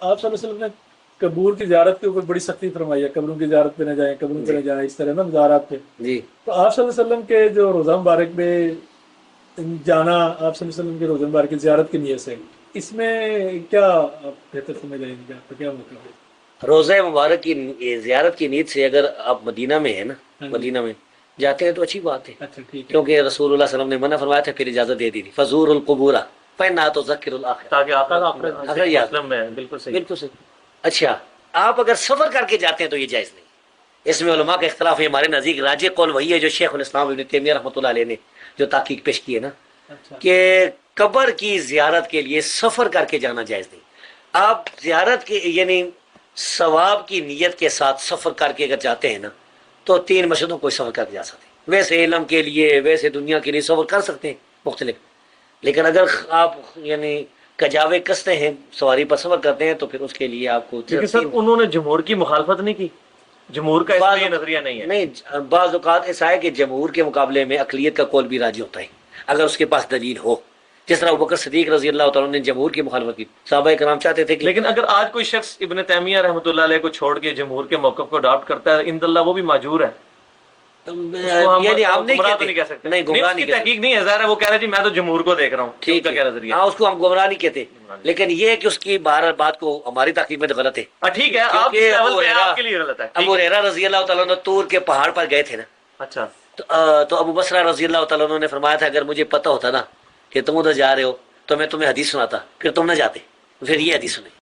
آپ صلی اللہ علیہ وسلم نے قبور کی زیارت کے اوپر بڑی سختی فرمائی ہے، قبروں کی زیارت پہ نہ جائیں، قبروں پہ نہ جائیں، اس طرح نا مزارات پہ. جی تو آپ صلی اللہ علیہ وسلم کے جو روزہ مبارک میں جانا، آپ صلی اللہ علیہ وسلم کے روزہ مبارک کی زیارت کی نیت سے، اس میں کیا آپ بہتر سمجھ رہے ہیں، آپ کا کیا مطلب ہے؟ روزہ مبارک کی زیارت کی نیت سے اگر آپ مدینہ میں ہیں نا، ہاں جی. مدینہ میں جاتے ہیں تو اچھی بات ہے، اچھا ٹھیک ہے. کیونکہ رسول اللہ صلی اللہ علیہ وسلم نے منع فرمایا تھا، پھر اجازت دے دی تھی، فزور القبور فإنها تذکر الآخرہ، تاکہ اگر آخرت یاد مسلم میں بالکل صحیح. بالکل صحیح. اچھا آپ اگر سفر کر کے جاتے ہیں تو یہ جائز نہیں. اس میں علماء کا اختلاف ہے، ہمارے نزدیک راجح قول وہی ہے جو شیخ الاسلام ابن تیمیہ رحمۃ اللہ علیہ نے جو تحقیق پیش کی ہے نا، اچھا کہ قبر کی زیارت کے لیے سفر کر کے جانا جائز نہیں. آپ زیارت کے یعنی ثواب کی نیت کے ساتھ سفر کر کے اگر جاتے ہیں نا تو 3 مسجدوں کو سفر کر کے جا سکتے ہیں. ویسے علم کے لیے، ویسے دنیا کے لیے سفر کر سکتے ہیں مختلف، لیکن اگر آپ یعنی کجاوے کستے ہیں، سواری پر سفر کرتے ہیں، تو پھر اس کے لیے آپ کو لیکن سر انہوں نے جمہور کی مخالفت نہیں کی، جمہور کا اس میں یہ نظریہ نہیں ہے. نہیں، بعض اوقات ایسا ہے کہ جمہور کے مقابلے میں اقلیت کا قول بھی راجی ہوتا ہے اگر اس کے پاس دلیل ہو. جس طرح ابوبکر صدیق رضی اللہ تعالیٰ نے جمہور کی مخالفت کی، صحابہ کرام چاہتے تھے کہ لیکن اگر آج کوئی شخص ابن تیمیہ رحمۃ اللہ علیہ کو چھوڑ کے جمہور کے موقف کو اڈاپٹ کرتا ہے، اند اللہ وہ بھی معذور ہے. یعنی ہم نہیں گمراہ تو کہتے، نہیں کہہ سکتے. نہیں گمراہ نہیں اس کی کہتے، تحقیق نہیں ہے، ظاہر ہے وہ کہہ رہے جی میں تو جمہور کو دیکھ رہا ہوں، ٹھیک کا کیا ہے، نظریہ. ہاں اس کو ہم گمراہ نہیں کہتے، لیکن یہ ہے کہ اس کی بات کو ہماری تحقیق میں تو غلط ہے. ٹھیک ہے، آپ کیونکہ لیول پہ آپ کے لیے غلط ہے. ابو ہریرہ رضی اللہ تعالیٰ عنہ طور کے پہاڑ پر گئے تھے نا، اچھا تو ابو بصرہ رضی اللہ تعالیٰ عنہ نے فرمایا تھا اگر مجھے پتہ ہوتا نا کہ تم ادھر جا رہے ہو تو میں تمہیں حدیث سناتا، پھر تم نہ جاتے. پھر یہ حدیث سنی.